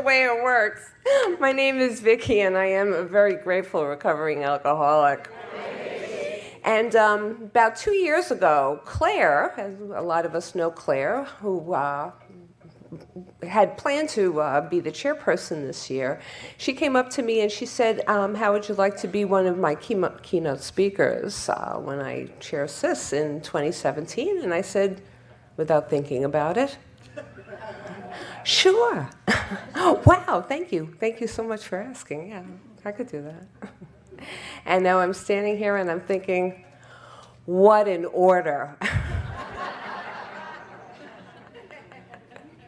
way it works. My name is Vicki, and I am a very grateful recovering alcoholic. And about 2 years ago, Claire, as a lot of us know Claire, who had planned to be the chairperson this year, she came up to me and she said, how would you like to be one of my keynote speakers when I chair CIS in 2017? And I said, without thinking about it, sure. Wow, thank you. Thank you so much for asking. Yeah, I could do that. And now I'm standing here and I'm thinking, what an order.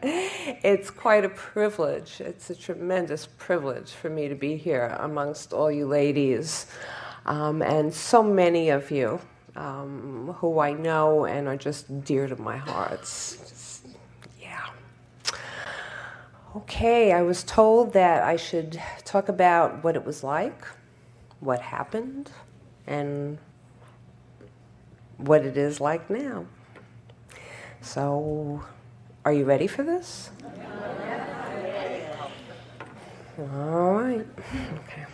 It's quite a privilege. It's a tremendous privilege for me to be here amongst all you ladies, and so many of you who I know and are just dear to my heart. Yeah. Okay, I was told that I should talk about what it was like, what happened, and what it is like now. So, are you ready for this? All right. Okay.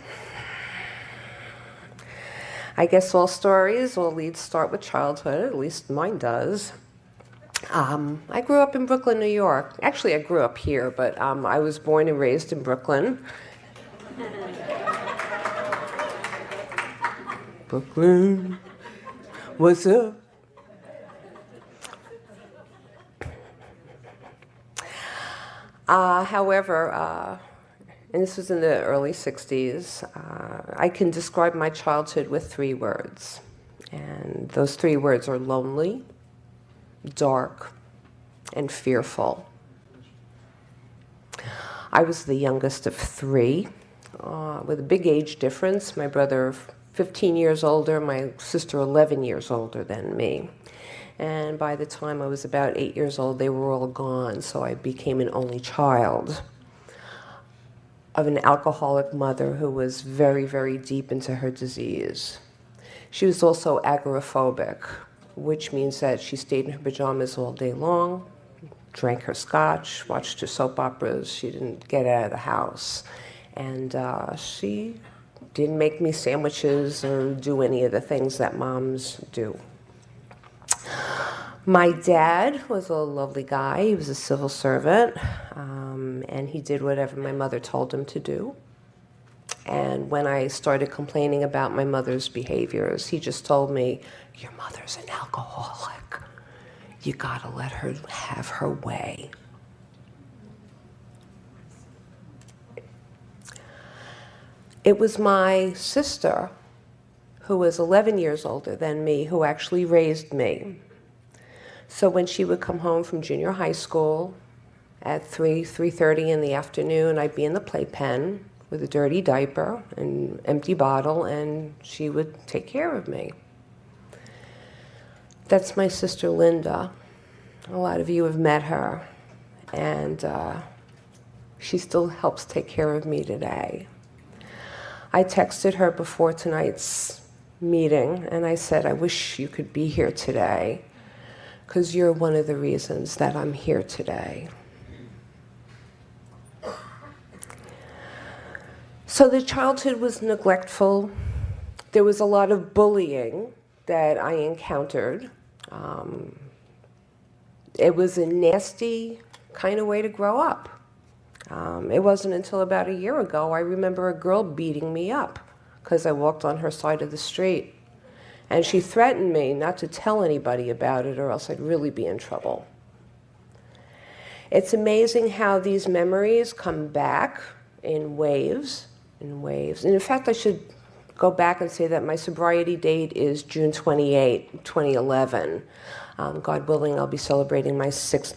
I guess all stories will start with childhood, at least mine does. I grew up in Brooklyn, New York. Actually, I grew up here, but I was born and raised in Brooklyn. Brooklyn, what's up? However, and this was in the early 60s, I can describe my childhood with 3 words. And those 3 words are lonely, dark, and fearful. I was the youngest of 3, with a big age difference. My brother 15 years older, my sister 11 years older than me. And by the time I was about 8 years old, they were all gone, so I became an only child of an alcoholic mother who was very, very deep into her disease. She was also agoraphobic, which means that she stayed in her pajamas all day long, drank her scotch, watched her soap operas. She didn't get out of the house. And she didn't make me sandwiches or do any of the things that moms do. My dad was a lovely guy. He was a civil servant, and he did whatever my mother told him to do. And when I started complaining about my mother's behaviors, he just told me, your mother's an alcoholic. You gotta let her have her way. It was my sister, who was 11 years older than me, who actually raised me. So when she would come home from junior high school at 3:30 in the afternoon, I'd be in the playpen with a dirty diaper and empty bottle, and she would take care of me. That's my sister Linda. A lot of you have met her, and she still helps take care of me today. I texted her before tonight's meeting, and I said, I wish you could be here today, because you're one of the reasons that I'm here today. So the childhood was neglectful. There was a lot of bullying that I encountered. It was a nasty kind of way to grow up. It wasn't until about a year ago I remember a girl beating me up because I walked on her side of the street. And she threatened me not to tell anybody about it or else I'd really be in trouble. It's amazing how these memories come back in waves. And in fact, I should go back and say that my sobriety date is June 28, 2011. God willing, I'll be celebrating my 6th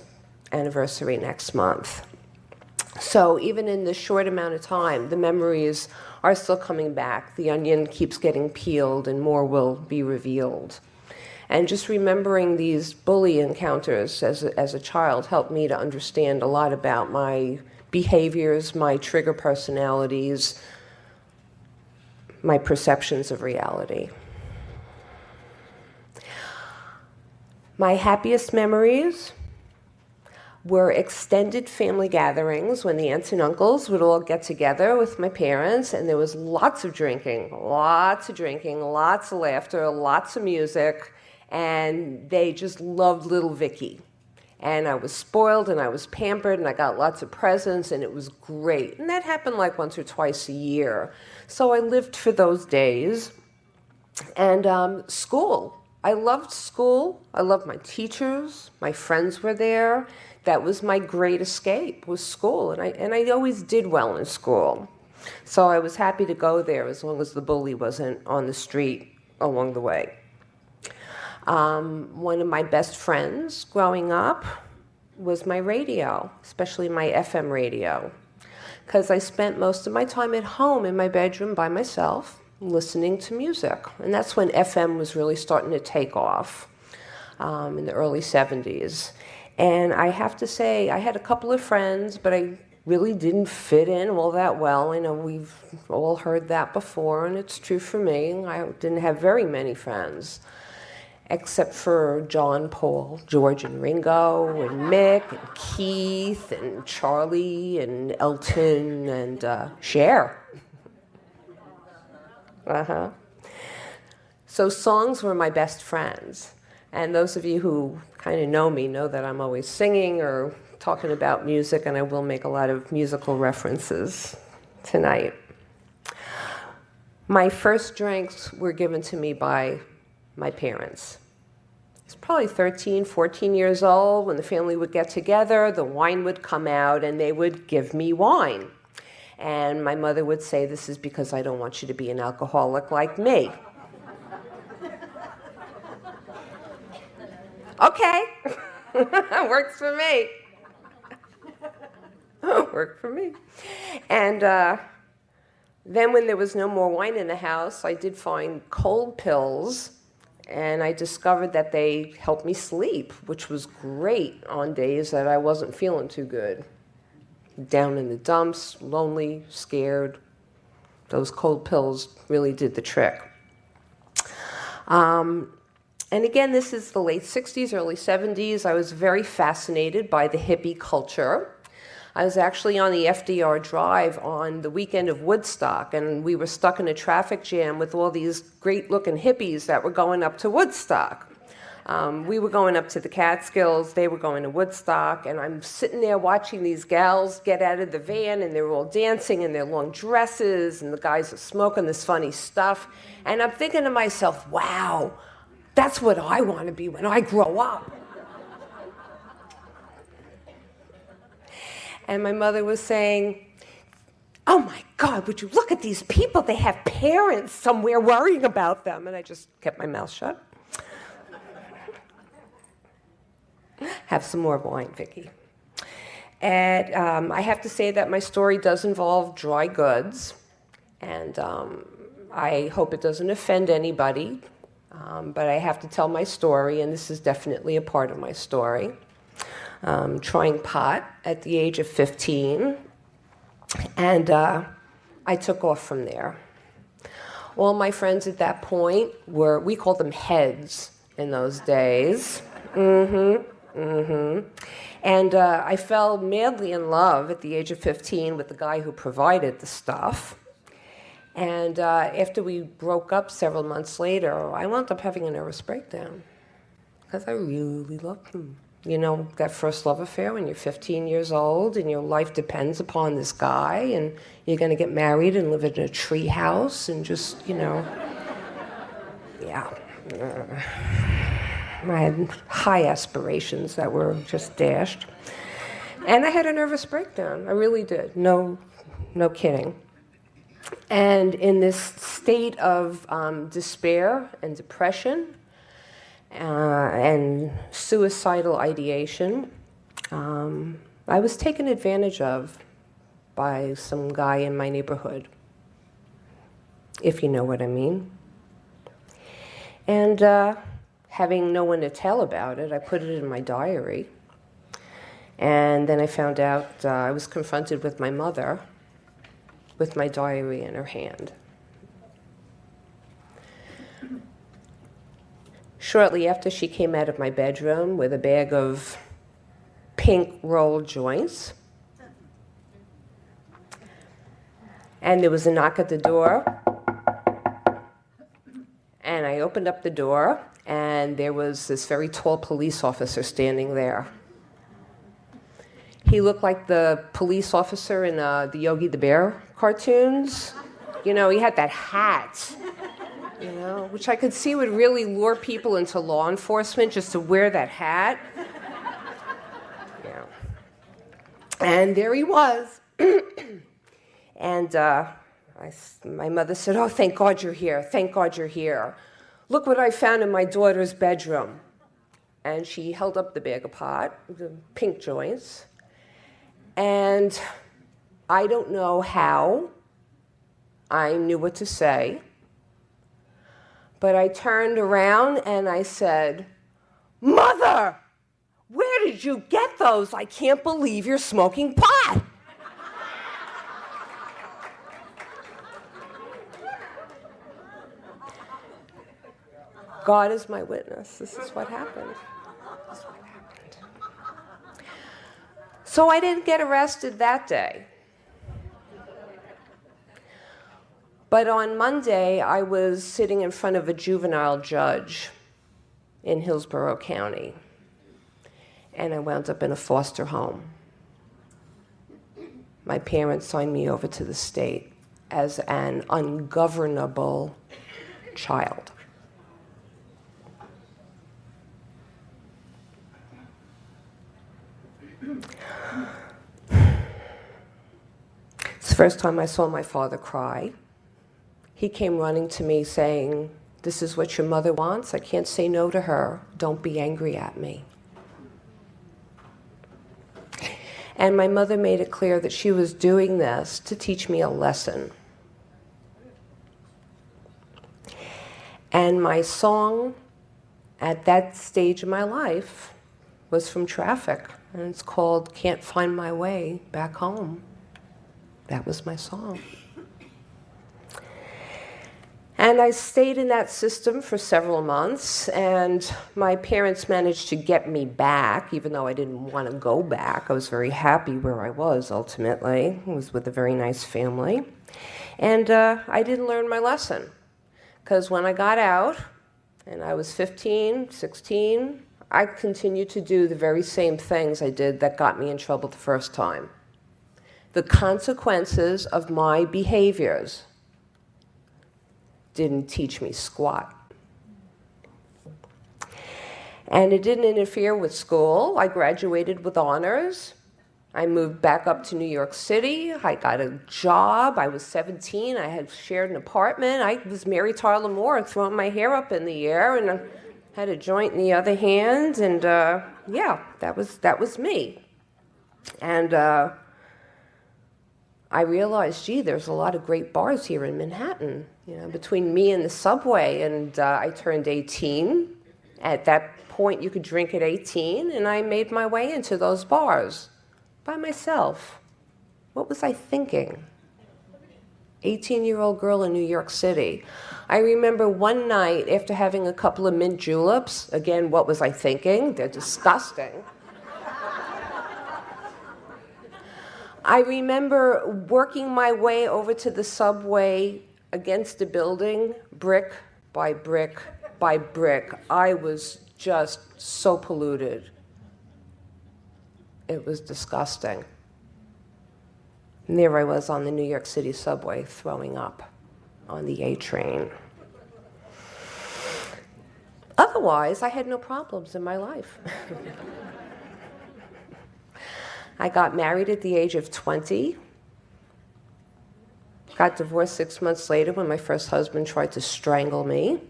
anniversary next month. So even in this short amount of time, the memories are still coming back. The onion keeps getting peeled and more will be revealed. And just remembering these bully encounters as a child helped me to understand a lot about my behaviors, my trigger personalities, my perceptions of reality. My happiest memories were extended family gatherings when the aunts and uncles would all get together with my parents, and there was lots of drinking, lots of laughter, lots of music, and they just loved little Vicky. And I was spoiled, and I was pampered, and I got lots of presents, and it was great. And that happened like once or twice a year. So I lived for those days. And school. I loved school. I loved my teachers. My friends were there. That was my great escape, was school. And I always did well in school. So I was happy to go there as long as the bully wasn't on the street along the way. One of my best friends growing up was my radio, especially my FM radio, because I spent most of my time at home in my bedroom by myself listening to music. And that's when FM was really starting to take off in the early 70s. And I have to say, I had a couple of friends, but I really didn't fit in all that well. I know we've all heard that before, and it's true for me. I didn't have very many friends, except for John, Paul, George, and Ringo, and Mick, and Keith, and Charlie, and Elton, and Cher. So songs were my best friends. And those of you who kind of know me know that I'm always singing or talking about music, and I will make a lot of musical references tonight. My first drinks were given to me by my parents. I was probably 13, 14 years old. When the family would get together, the wine would come out, and they would give me wine. And my mother would say, "This is because I don't want you to be an alcoholic like me." Okay, works for me. Worked for me. And then when there was no more wine in the house, I did find cold pills, and I discovered that they helped me sleep, which was great on days that I wasn't feeling too good. Down in the dumps, lonely, scared. Those cold pills really did the trick. And again, this is the late 60s, early 70s. I was very fascinated by the hippie culture. I was actually on the FDR Drive on the weekend of Woodstock, and we were stuck in a traffic jam with all these great-looking hippies that were going up to Woodstock. We were going up to the Catskills, they were going to Woodstock, and I'm sitting there watching these gals get out of the van, and they're all dancing in their long dresses, and the guys are smoking this funny stuff. And I'm thinking to myself, wow, that's what I want to be when I grow up. And my mother was saying, "Oh my God, would you look at these people? They have parents somewhere worrying about them." And I just kept my mouth shut. Have some more wine, Vicki. And I have to say that my story does involve dry goods. And I hope it doesn't offend anybody. But I have to tell my story, and this is definitely a part of my story. Trying pot at the age of 15, and I took off from there. All my friends at that point we called them heads in those days. And I fell madly in love at the age of 15 with the guy who provided the stuff. And after we broke up several months later, I wound up having a nervous breakdown because I really loved him. You know, that first love affair when you're 15 years old and your life depends upon this guy, and you're going to get married and live in a tree house and just, you know, yeah. I had high aspirations that were just dashed. And I had a nervous breakdown. I really did. No kidding. And in this state of despair and depression and suicidal ideation, I was taken advantage of by some guy in my neighborhood, if you know what I mean. And having no one to tell about it, I put it in my diary. And then I found out I was confronted with my mother with my diary in her hand. Shortly after, she came out of my bedroom with a bag of pink roll joints. And there was a knock at the door. And I opened up the door, and there was this very tall police officer standing there. He looked like the police officer in the Yogi the Bear cartoons. You know, he had that hat, you know, which I could see would really lure people into law enforcement, just to wear that hat. Yeah. And there he was. And my mother said, "Oh, thank God you're here. Thank God you're here. Look what I found in my daughter's bedroom." And she held up the bag of pot, the pink joints. And I don't know how I knew what to say, but I turned around and I said, "Mother, where did you get those? I can't believe you're smoking pot." God is my witness. This is what happened. This is what happened. So I didn't get arrested that day. But on Monday, I was sitting in front of a juvenile judge in Hillsborough County, and I wound up in a foster home. My parents signed me over to the state as an ungovernable child. It's the first time I saw my father cry. He came running to me saying, "This is what your mother wants. I can't say no to her. Don't be angry at me." And my mother made it clear that she was doing this to teach me a lesson. And my song at that stage of my life was from Traffic, and it's called "Can't Find My Way Back Home." That was my song. And I stayed in that system for several months, and my parents managed to get me back, even though I didn't want to go back. I was very happy where I was, ultimately. I was with a very nice family. And I didn't learn my lesson, because when I got out, and I was 15, 16, I continued to do the very same things I did that got me in trouble the first time. The consequences of my behaviors didn't teach me squat. And it didn't interfere with school. I graduated with honors. I moved back up to New York City. I got a job. I was 17. I had shared an apartment. I was Mary Tyler Moore, throwing my hair up in the air, and I had a joint in the other hand. And yeah, that was me. And I realized, gee, there's a lot of great bars here in Manhattan, you know, between me and the subway. And I turned 18. At that point, you could drink at 18, and I made my way into those bars by myself. What was I thinking? 18-year-old girl in New York City. I remember one night, after having a couple of mint juleps, again, what was I thinking? They're disgusting. I remember working my way over to the subway against a building, brick by brick by brick. I was just so polluted. It was disgusting. And there I was on the New York City subway, throwing up on the A train. Otherwise, I had no problems in my life. I got married at the age of 20. Got divorced 6 months later when my first husband tried to strangle me.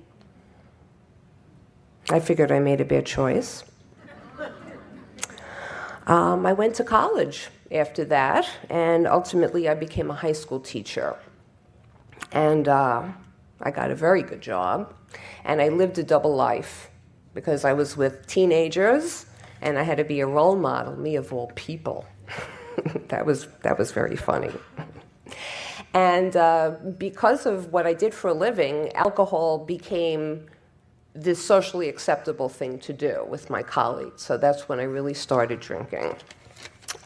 I figured I made a bad choice. I went to college after that, and ultimately I became a high school teacher. And I got a very good job, and I lived a double life because I was with teenagers, and I had to be a role model, me of all people. That was very funny. And because of what I did for a living, alcohol became the socially acceptable thing to do with my colleagues. So that's when I really started drinking.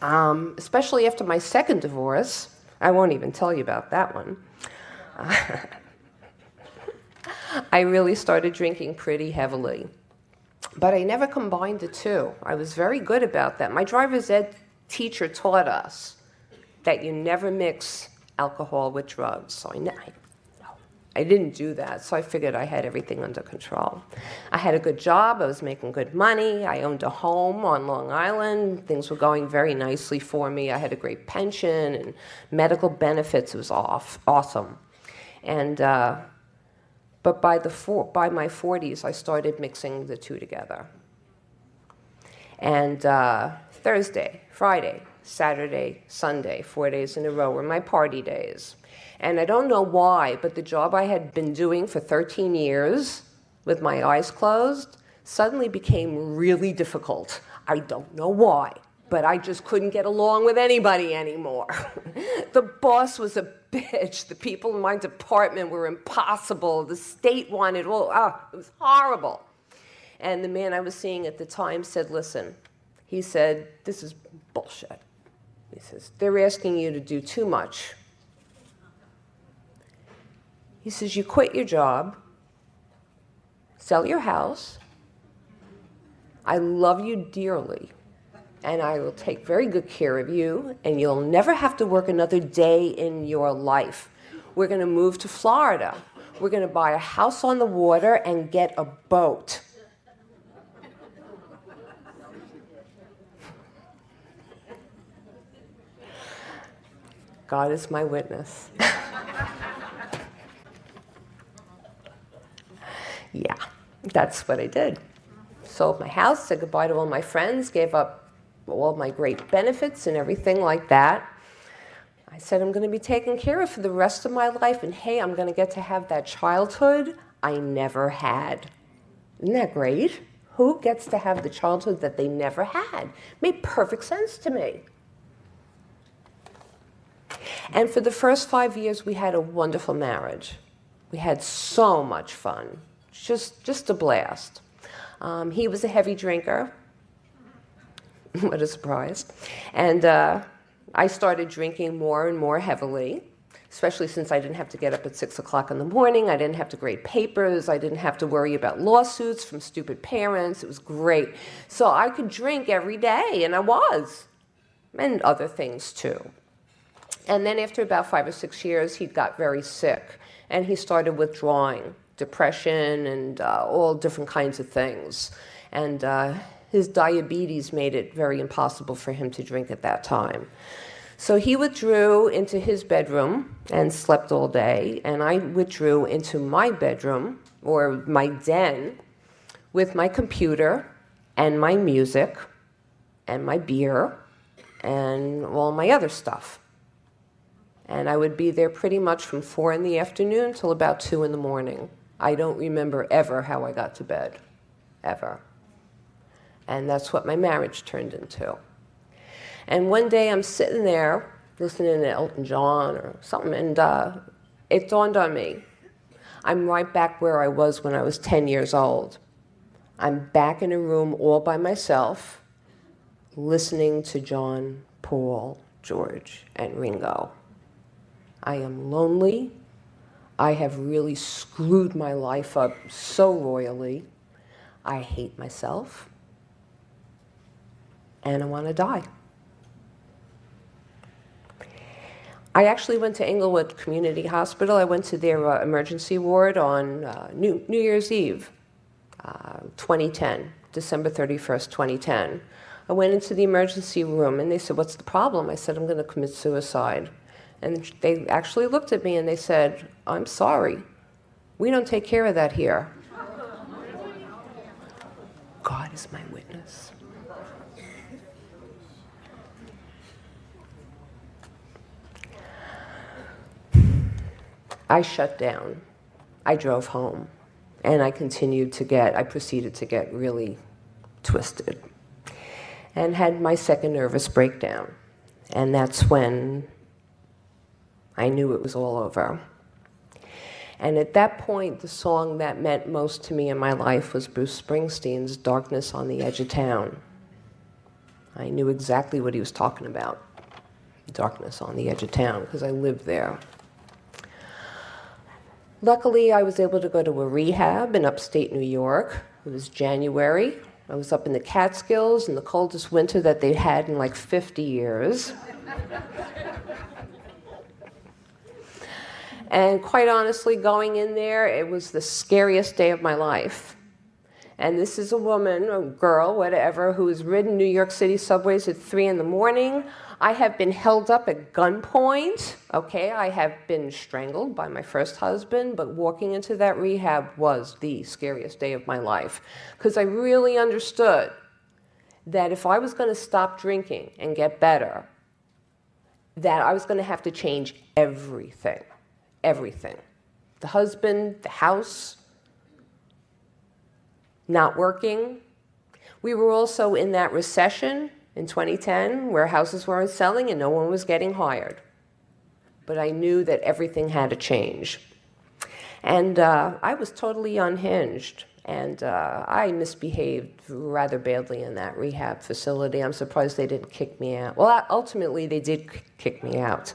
Especially after my second divorce. I won't even tell you about that one. I really started drinking pretty heavily. But I never combined the two. I was very good about that. My driver's ed teacher taught us that you never mix alcohol with drugs. So I didn't do that, so I figured I had everything under control. I had a good job, I was making good money, I owned a home on Long Island, things were going very nicely for me, I had a great pension and medical benefits, it was awesome. And, but by my 40s, I started mixing the two together. And Thursday, Friday, Saturday, Sunday, 4 days in a row were my party days. And I don't know why, but the job I had been doing for 13 years with my eyes closed suddenly became really difficult. I don't know why, but I just couldn't get along with anybody anymore. The boss was a bitch. The people in my department were impossible. The state wanted, it was horrible. And the man I was seeing at the time said, listen, he said, this is bullshit. He says, they're asking you to do too much. He says, you quit your job, sell your house, I love you dearly, and I will take very good care of you, and you'll never have to work another day in your life. We're going to move to Florida. We're going to buy a house on the water and get a boat. God is my witness. Yeah, that's what I did. Sold my house, said goodbye to all my friends, gave up all my great benefits and everything like that. I said I'm going to be taken care of for the rest of my life, and hey, I'm going to get to have that childhood I never had. Isn't that great? Who gets to have the childhood that they never had? Made perfect sense to me. And for the first 5 years, we had a wonderful marriage. We had so much fun. Just a blast. He was a heavy drinker. What a surprise. And I started drinking more and more heavily, especially since I didn't have to get up at 6 o'clock in the morning. I didn't have to grade papers. I didn't have to worry about lawsuits from stupid parents. It was great. So I could drink every day, and I was, and other things too. And then after about 5 or 6 years, he got very sick, and he started withdrawing. Depression and all different kinds of things. And his diabetes made it very impossible for him to drink at that time. So he withdrew into his bedroom and slept all day, and I withdrew into my bedroom, or my den, with my computer and my music and my beer and all my other stuff. And I would be there pretty much from 4 in the afternoon till about 2 in the morning. I don't remember ever how I got to bed, ever. And that's what my marriage turned into. And one day I'm sitting there listening to Elton John or something, and it dawned on me. I'm right back where I was when I was 10 years old. I'm back in a room all by myself, listening to John, Paul, George, and Ringo. I am lonely. I have really screwed my life up so royally. I hate myself. And I want to die. I actually went to Englewood Community Hospital. I went to their emergency ward on New Year's Eve, 2010, December 31st, 2010. I went into the emergency room, and they said, "What's the problem?" I said, "I'm going to commit suicide." And they actually looked at me and they said, "I'm sorry, we don't take care of that here." God is my witness. I shut down. I drove home. And I proceeded to get really twisted. And had my second nervous breakdown. And that's when I knew it was all over. And at that point, the song that meant most to me in my life was Bruce Springsteen's Darkness on the Edge of Town. I knew exactly what he was talking about, darkness on the edge of town, because I lived there. Luckily, I was able to go to a rehab in upstate New York. It was January. I was up in the Catskills in the coldest winter that they'd had in like 50 years. And quite honestly, going in there, it was the scariest day of my life. And this is a woman, a girl, whatever, who has ridden New York City subways at 3 in the morning. I have been held up at gunpoint, okay? I have been strangled by my first husband, but walking into that rehab was the scariest day of my life, because I really understood that if I was going to stop drinking and get better, that I was going to have to change everything. Everything. The husband, the house, not working. We were also in that recession in 2010 where houses weren't selling and no one was getting hired. But I knew that everything had to change. And I was totally unhinged. And I misbehaved rather badly in that rehab facility. I'm surprised they didn't kick me out. Well, ultimately, they did kick me out.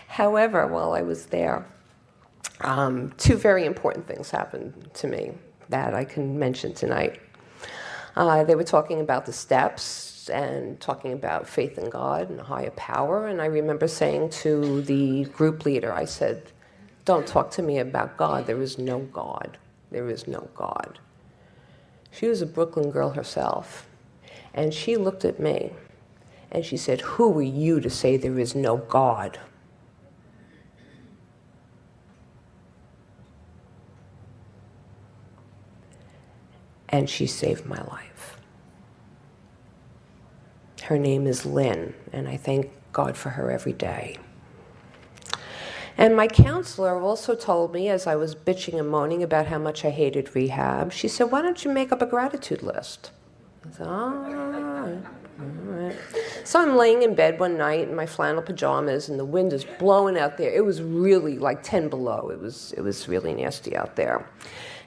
However, while I was there, 2 very important things happened to me that I can mention tonight. They were talking about the steps and talking about faith in God and a higher power. And I remember saying to the group leader, I said, "Don't talk to me about God. There is no God. There is no God." She was a Brooklyn girl herself. And she looked at me and she said, "Who are you to say there is no God?" And she saved my life. Her name is Lynn, and I thank God for her every day. And my counselor also told me, as I was bitching and moaning about how much I hated rehab, she said, "Why don't you make up a gratitude list?" I said, all right. So I'm laying in bed one night in my flannel pajamas, and the wind is blowing out there. It was really like 10 below. It was really nasty out there.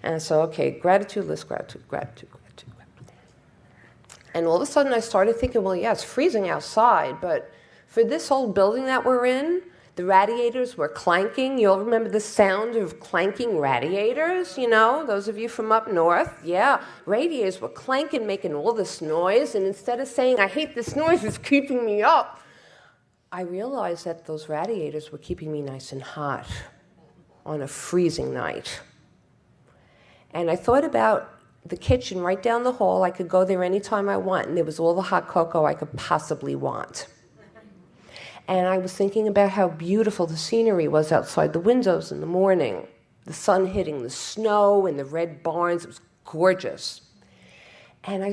And so, okay, gratitude list, gratitude. And all of a sudden I started thinking, well, yeah, it's freezing outside, but for this old building that we're in, the radiators were clanking. You all remember the sound of clanking radiators, you know, those of you from up north? Yeah, radiators were clanking, making all this noise, and instead of saying, "I hate this noise, it's keeping me up," I realized that those radiators were keeping me nice and hot on a freezing night. And I thought about the kitchen right down the hall. I could go there anytime I want, and there was all the hot cocoa I could possibly want. And I was thinking about how beautiful the scenery was outside the windows in the morning. The sun hitting the snow and the red barns. It was gorgeous. And I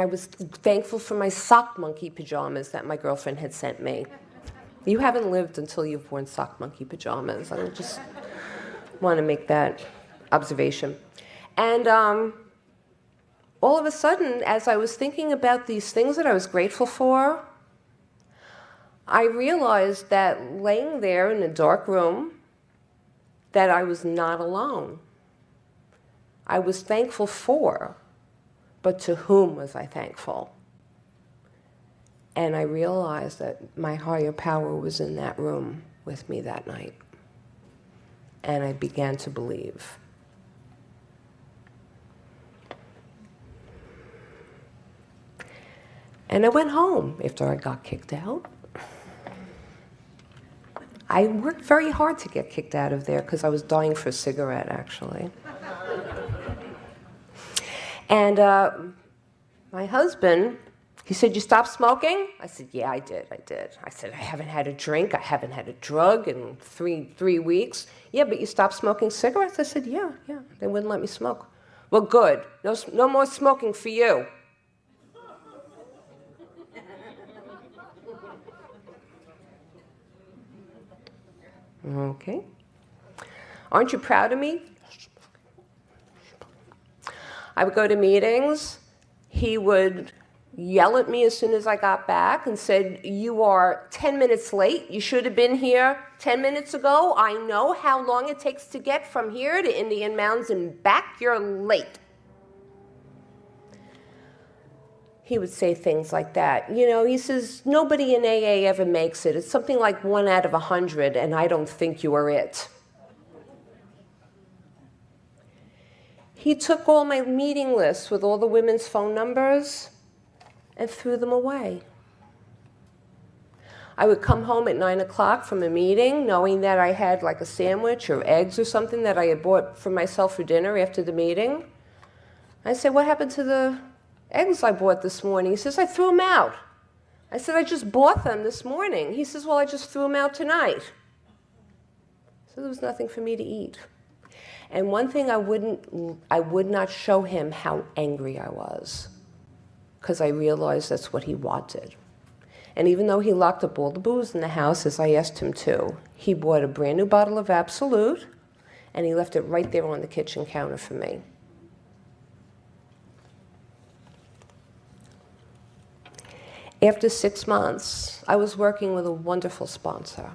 was thankful for my sock monkey pajamas that my girlfriend had sent me. You haven't lived until you've worn sock monkey pajamas. I just want to make that observation. And all of a sudden, as I was thinking about these things that I was grateful for, I realized that laying there in a dark room, that I was not alone. I was thankful for, but to whom was I thankful? And I realized that my higher power was in that room with me that night. And I began to believe. And I went home after I got kicked out. I worked very hard to get kicked out of there because I was dying for a cigarette, actually. And my husband, he said, "You stopped smoking?" I said, "Yeah, I did. I said, "I haven't had a drink. I haven't had a drug in three weeks." "Yeah, but you stopped smoking cigarettes?" I said, yeah. They wouldn't let me smoke. "Well, good. No more smoking for you." Okay. "Aren't you proud of me?" I would go to meetings. He would yell at me as soon as I got back and said, "You are 10 minutes late. You should have been here 10 minutes ago. I know how long it takes to get from here to Indian Mounds and back. You're late." He would say things like that. You know, he says, "Nobody in AA ever makes it. It's something like 1 out of 100, and I don't think you are it." He took all my meeting lists with all the women's phone numbers and threw them away. I would come home at 9 o'clock from a meeting knowing that I had like a sandwich or eggs or something that I had bought for myself for dinner after the meeting. I said, "What happened to the eggs I bought this morning?" He says, "I threw them out." I said, "I just bought them this morning." He says, "Well, I just threw them out tonight." So there was nothing for me to eat. And one thing I would not show him how angry I was, because I realized that's what he wanted. And even though he locked up all the booze in the house, as I asked him to, he bought a brand new bottle of Absolute, and he left it right there on the kitchen counter for me. After 6 months, I was working with a wonderful sponsor.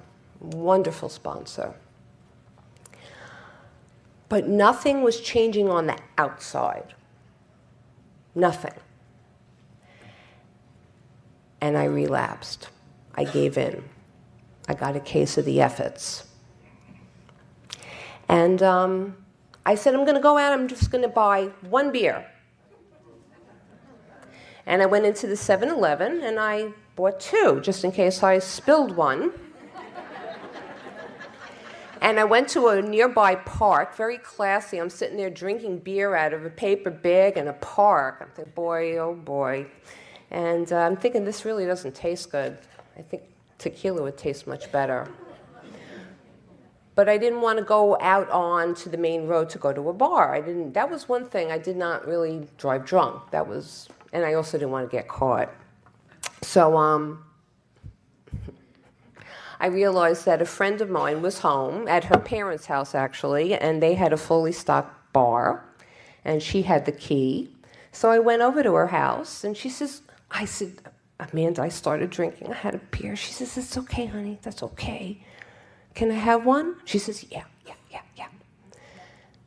But nothing was changing on the outside. Nothing. And I relapsed. I gave in. I got a case of the efforts. And I said, "I'm going to go out, I'm just going to buy 1 beer. And I went into the 7-Eleven and I bought 2, just in case I spilled one. And I went to a nearby park, very classy. I'm sitting there drinking beer out of a paper bag in a park. I'm thinking, boy, oh boy. And I'm thinking, this really doesn't taste good. I think tequila would taste much better. But I didn't want to go out on to the main road to go to a bar. That was one thing. I did not really drive drunk. And I also didn't want to get caught. So I realized that a friend of mine was home, at her parents' house actually, and they had a fully stocked bar, and she had the key. So I went over to her house, and I said, "Amanda, I started drinking. I had a beer." She says, "It's okay, honey, that's okay. Can I have one?" She says, yeah.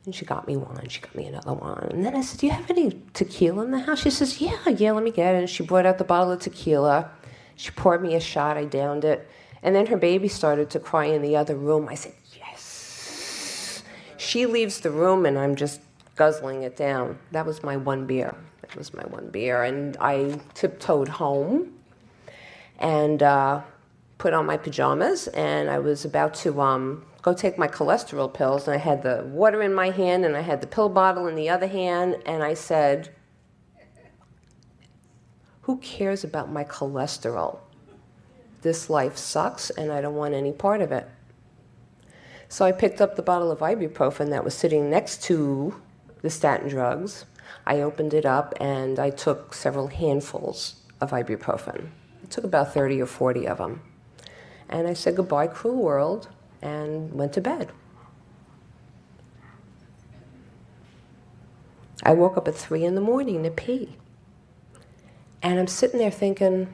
And she got me one, she got me another one. And then I said, "Do you have any tequila in the house?" She says, yeah, let me get it. And she brought out the bottle of tequila. She poured me a shot, I downed it. And then her baby started to cry in the other room. I said, yes. She leaves the room and I'm just guzzling it down. That was my 1 beer. And I tiptoed home and put on my pajamas, and I was about to go take my cholesterol pills, and I had the water in my hand and I had the pill bottle in the other hand, and I said, "Who cares about my cholesterol? This life sucks and I don't want any part of it." So I picked up the bottle of ibuprofen that was sitting next to the statin drugs. I opened it up and I took several handfuls of ibuprofen. I took about 30 or 40 of them. And I said, "Goodbye, cruel world," and went to bed. I woke up at 3 in the morning to pee. And I'm sitting there thinking,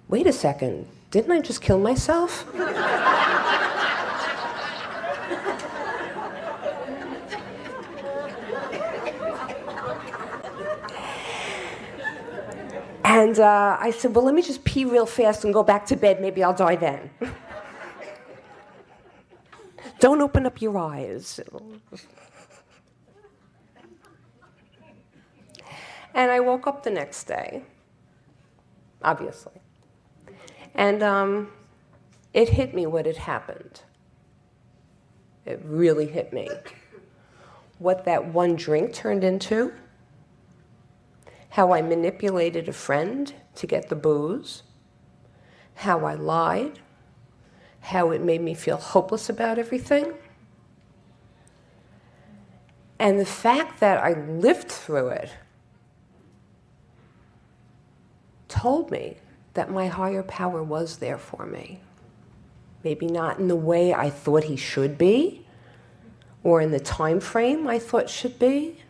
wait a second, didn't I just kill myself? And I said, well, let me just pee real fast and go back to bed. Maybe I'll die then. Don't open up your eyes. And I woke up the next day, obviously. And it hit me what had happened. It really hit me. What that one drink turned into, how I manipulated a friend to get the booze, how I lied, how it made me feel hopeless about everything. And the fact that I lived through it told me that my higher power was there for me. Maybe not in the way I thought he should be, or in the time frame I thought should be.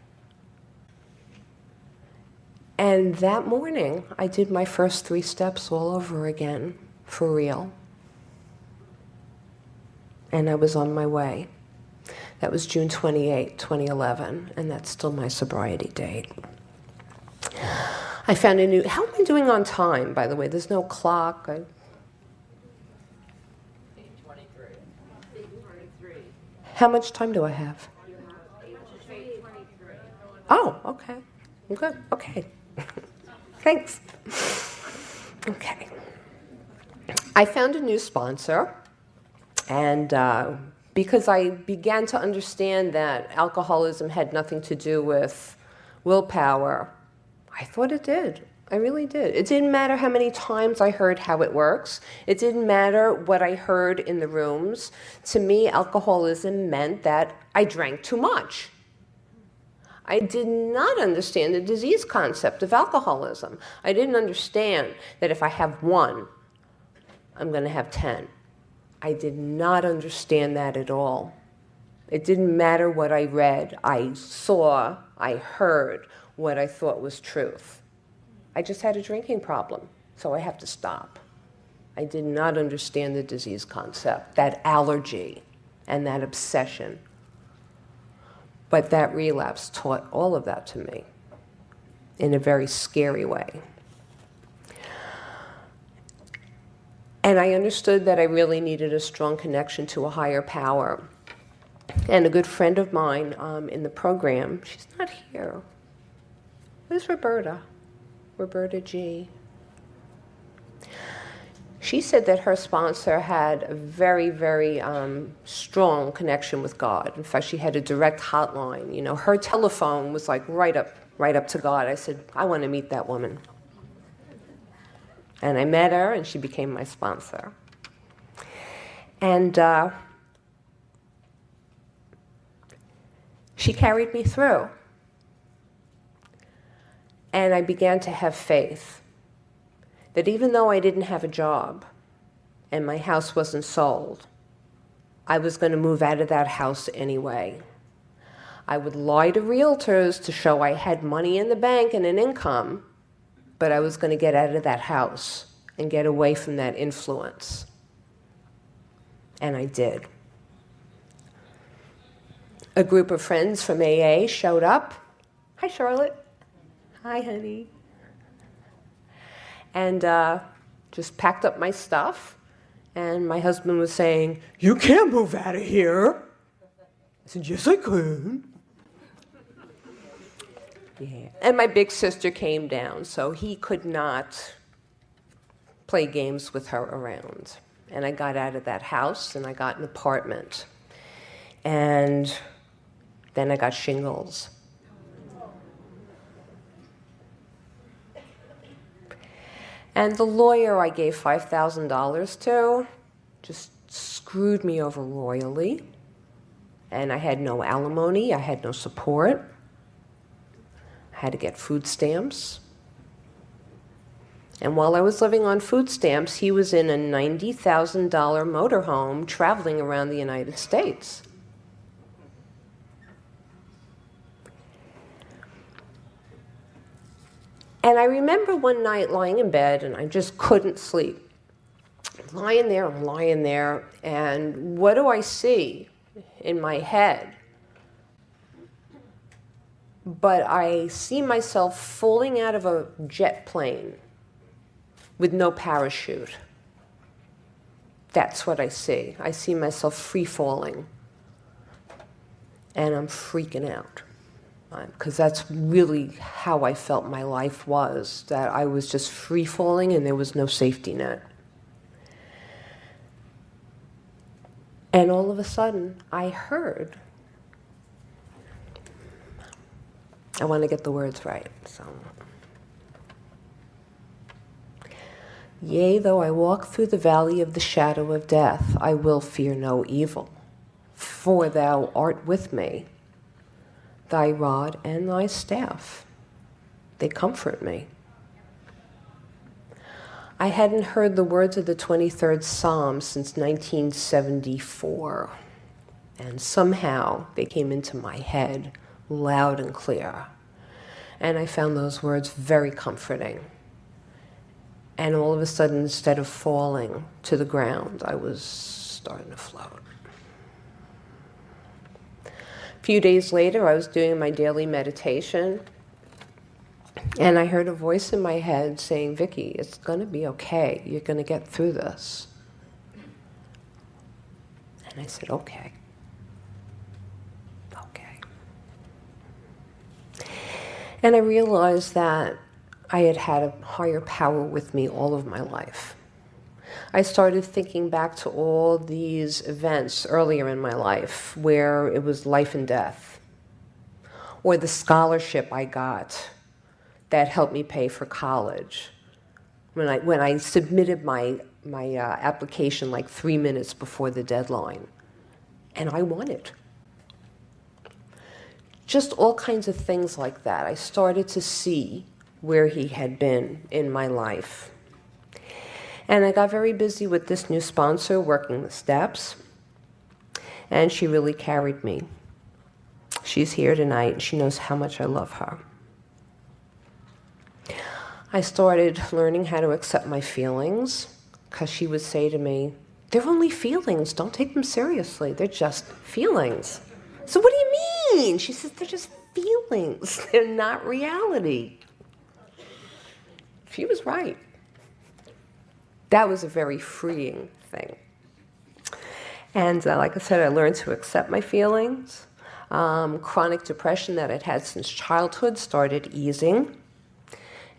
And that morning, I did my first 3 steps all over again, for real. And I was on my way. That was June 28, 2011, and that's still my sobriety date. I found a new... How am I doing on time, by the way? There's no clock. 8:23. How much time do I have? You have 8:23. Oh, okay. Good. Okay. Thanks. Okay. I found a new sponsor, and because I began to understand that alcoholism had nothing to do with willpower, I thought it did. I really did. It didn't matter how many times I heard how it works. It didn't matter what I heard in the rooms. To me, alcoholism meant that I drank too much. I did not understand the disease concept of alcoholism. I didn't understand that if I have 1, I'm going to have 10. I did not understand that at all. It didn't matter what I read, I saw, I heard what I thought was truth. I just had a drinking problem, so I have to stop. I did not understand the disease concept, that allergy and that obsession. But that relapse taught all of that to me in a very scary way. And I understood that I really needed a strong connection to a higher power. And a good friend of mine in the program, she's not here. Where's Roberta? Roberta G. She said that her sponsor had a very, very strong connection with God. In fact, she had a direct hotline. You know, her telephone was like right up to God. I said, I want to meet that woman. And I met her, and she became my sponsor. And she carried me through. And I began to have faith that even though I didn't have a job and my house wasn't sold, I was going to move out of that house anyway. I would lie to realtors to show I had money in the bank and an income, but I was going to get out of that house and get away from that influence. And I did. A group of friends from AA showed up. Hi, Charlotte. Hi, honey. And just packed up my stuff. And my husband was saying, you can't move out of here. I said, yes, I could. Yeah. And my big sister came down, so he could not play games with her around. And I got out of that house, and I got an apartment. And then I got shingles. And the lawyer I gave $5,000 to just screwed me over royally. And I had no alimony, I had no support. I had to get food stamps. And while I was living on food stamps, he was in a $90,000 motorhome traveling around the United States. And I remember one night lying in bed, and I just couldn't sleep. I'm lying there, and what do I see in my head? But I see myself falling out of a jet plane with no parachute. That's what I see. I see myself free falling. And I'm freaking out. Because that's really how I felt my life was, that I was just free falling and there was no safety net. And all of a sudden, I heard, I want to get the words right, so. Yea, though I walk through the valley of the shadow of death, I will fear no evil, for thou art with me. Thy rod and thy staff, they comfort me. I hadn't heard the words of the 23rd Psalm since 1974, and somehow they came into my head loud and clear. And I found those words very comforting. And all of a sudden, instead of falling to the ground, I was starting to float. A few days later, I was doing my daily meditation, and I heard a voice in my head saying, "Vicky, it's going to be okay. You're going to get through this." And I said, "Okay. Okay." And I realized that I had had a higher power with me all of my life. I started thinking back to all these events earlier in my life where it was life and death, or the scholarship I got that helped me pay for college. When I submitted my application like 3 minutes before the deadline, and I won it. Just all kinds of things like that. I started to see where he had been in my life. And I got very busy with this new sponsor, working the steps, and she really carried me. She's here tonight, and she knows how much I love her. I started learning how to accept my feelings, because she would say to me, "They're only feelings, don't take them seriously, they're just feelings." So what do you mean? She says, "They're just feelings, they're not reality." She was right. That was a very freeing thing. And like I said, I learned to accept my feelings. Chronic depression that I'd had since childhood started easing.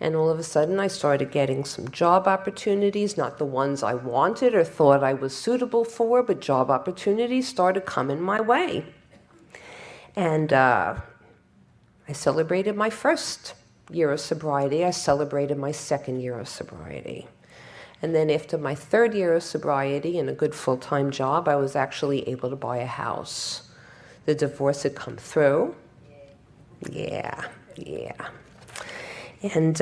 And all of a sudden, I started getting some job opportunities, not the ones I wanted or thought I was suitable for, but job opportunities started coming my way. And I celebrated my first year of sobriety. I celebrated my second year of sobriety. And then after my third year of sobriety and a good full-time job, I was actually able to buy a house. The divorce had come through. Yeah. And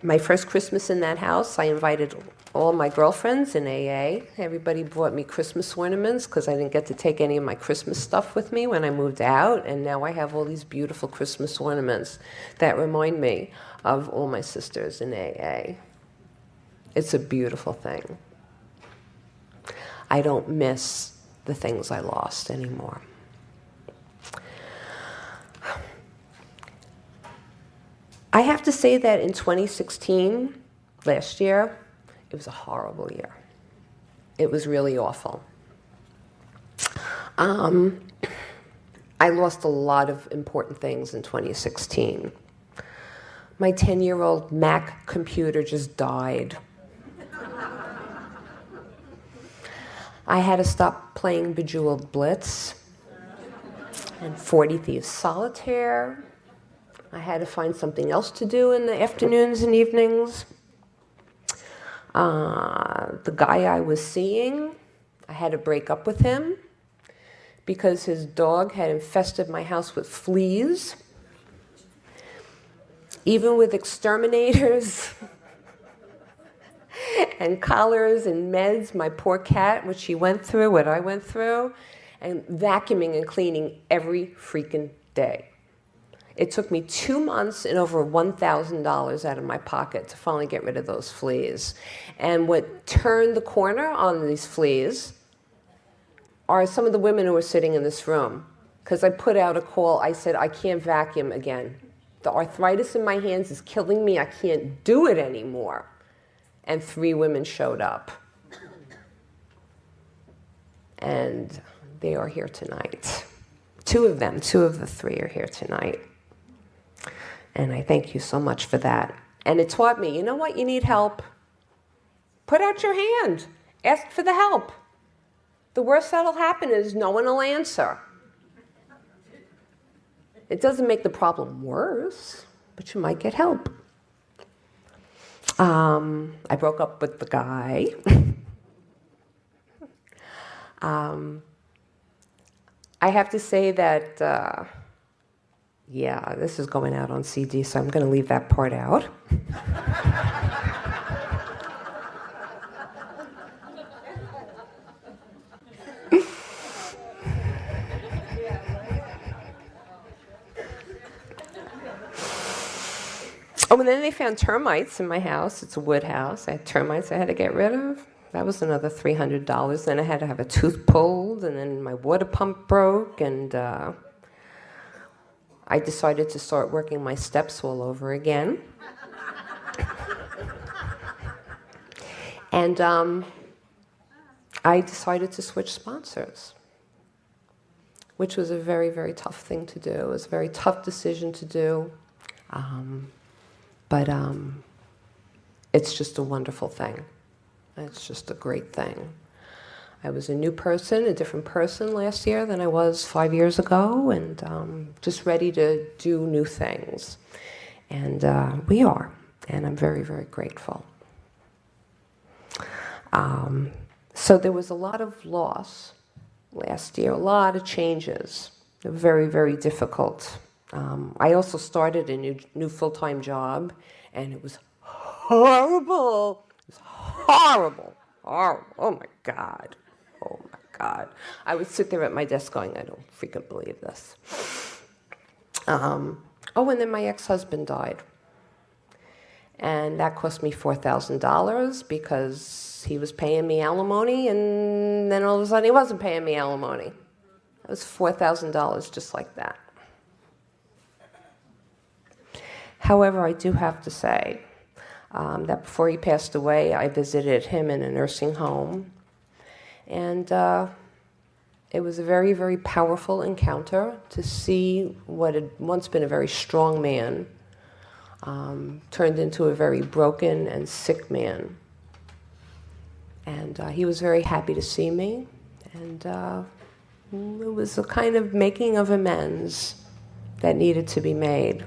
my first Christmas in that house, I invited all my girlfriends in AA. Everybody brought me Christmas ornaments because I didn't get to take any of my Christmas stuff with me when I moved out. And now I have all these beautiful Christmas ornaments that remind me of all my sisters in AA. It's a beautiful thing. I don't miss the things I lost anymore. I have to say that in 2016, last year, it was a horrible year. It was really awful. I lost a lot of important things in 2016. My 10-year-old Mac computer just died. I had to stop playing Bejeweled Blitz and 40 Thieves Solitaire. I had to find something else to do in the afternoons and evenings. The guy I was seeing, I had to break up with him because his dog had infested my house with fleas. Even with exterminators and collars and meds, my poor cat, what she went through, what I went through, and vacuuming and cleaning every freaking day. It took me 2 months and over $1,000 out of my pocket to finally get rid of those fleas. And what turned the corner on these fleas are some of the women who were sitting in this room. Because I put out a call, I said, I can't vacuum again. The arthritis in my hands is killing me, I can't do it anymore. And 3 women showed up. And they are here tonight. 2 of them, 2 of the 3 are here tonight. And I thank you so much for that. And it taught me, you know what, you need help. Put out your hand. Ask for the help. The worst that'll happen is no one will answer. It doesn't make the problem worse, but you might get help. I broke up with the guy. I have to say that, yeah, this is going out on CD, so I'm going to leave that part out. Oh, and then they found termites in my house. It's a wood house. I had termites I had to get rid of. That was another $300. Then I had to have a tooth pulled, and then my water pump broke, and I decided to start working my steps all over again. And I decided to switch sponsors, which was a very, very tough thing to do. It was a very tough decision to do. But it's just a wonderful thing. It's just a great thing. I was a new person, a different person last year than I was 5 years ago, and just ready to do new things. And we are, and I'm very, very grateful. So there was a lot of loss last year, a lot of changes. Very, very difficult. I also started a new full-time job, and it was horrible. It was horrible. Horrible. Oh my God. Oh my God. I would sit there at my desk going, I don't freaking believe this. And then my ex-husband died. And that cost me $4,000 because he was paying me alimony, and then all of a sudden he wasn't paying me alimony. It was $4,000 just like that. However, I do have to say that before he passed away, I visited him in a nursing home. And it was a very, very powerful encounter to see what had once been a very strong man turned into a very broken and sick man. And he was very happy to see me. And it was a kind of making of amends that needed to be made.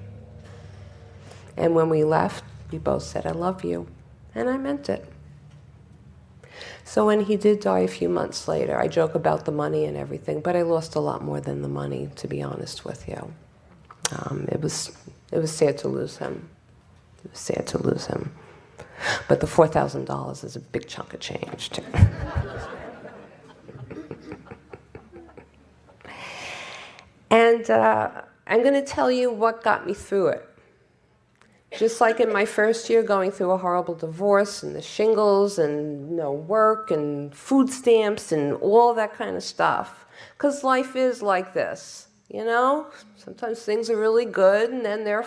And when we left, we both said, I love you. And I meant it. So when he did die a few months later, I joke about the money and everything, but I lost a lot more than the money, to be honest with you. It was sad to lose him. It was sad to lose him. But the $4,000 is a big chunk of change, too. And I'm going to tell you what got me through it. Just like in my first year, going through a horrible divorce and the shingles and no work and food stamps and all that kind of stuff. Because life is like this, you know? Sometimes things are really good and then they're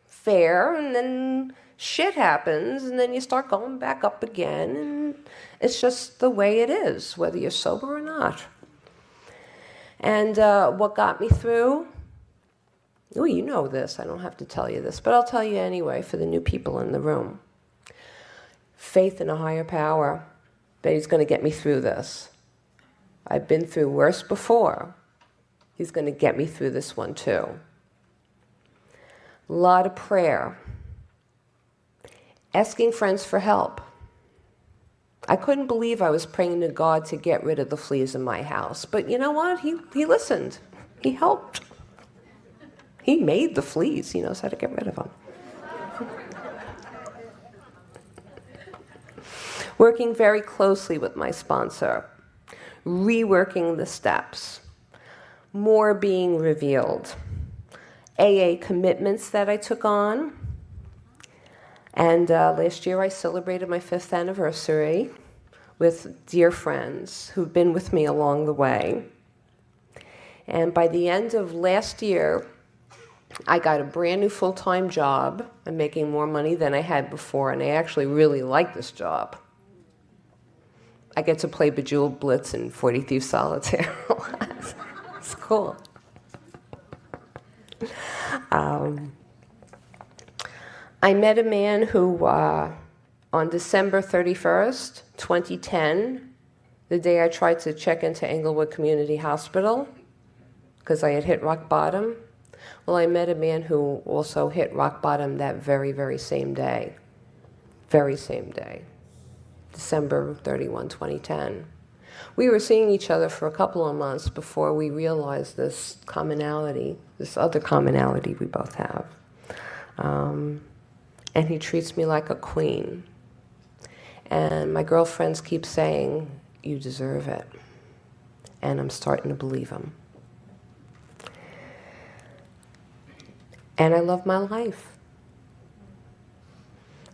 fair and then shit happens and then you start going back up again. And it's just the way it is, whether you're sober or not. And what got me through? Oh, you know this. I don't have to tell you this, but I'll tell you anyway for the new people in the room. Faith in a higher power that he's going to get me through this. I've been through worse before. He's going to get me through this one too. A lot of prayer. Asking friends for help. I couldn't believe I was praying to God to get rid of the fleas in my house. But you know what? He listened. He helped. He made the fleas. He knows how to get rid of them. Working very closely with my sponsor. Reworking the steps. More being revealed. AA commitments that I took on. And last year I celebrated my 5th anniversary with dear friends who've been with me along the way. And by the end of last year, I got a brand new full-time job. I'm making more money than I had before, and I actually really like this job. I get to play Bejeweled Blitz and 40 Thieves Solitaire. It's cool. I met a man who, on December 31st, 2010, the day I tried to check into Englewood Community Hospital, because I had hit rock bottom. Well, I met a man who also hit rock bottom that very, very same day. Very same day. December 31, 2010. We were seeing each other for a couple of months before we realized this commonality, this other commonality we both have. And he treats me like a queen. And my girlfriends keep saying, you deserve it. And I'm starting to believe him. And I love my life.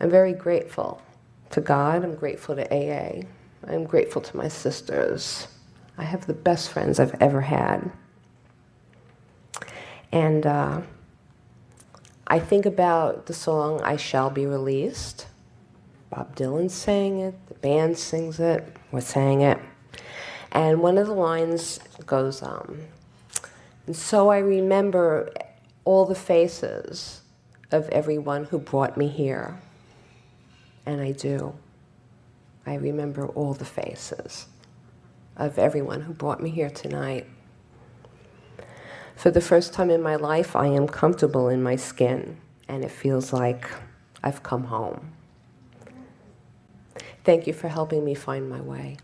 I'm very grateful to God. I'm grateful to AA. I'm grateful to my sisters. I have the best friends I've ever had. And I think about the song I Shall Be Released. Bob Dylan sang it, the band sings it, we sang it. And one of the lines goes, and so I remember all the faces of everyone who brought me here. And I do. I remember all the faces of everyone who brought me here tonight. For the first time in my life, I am comfortable in my skin, and it feels like I've come home. Thank you for helping me find my way.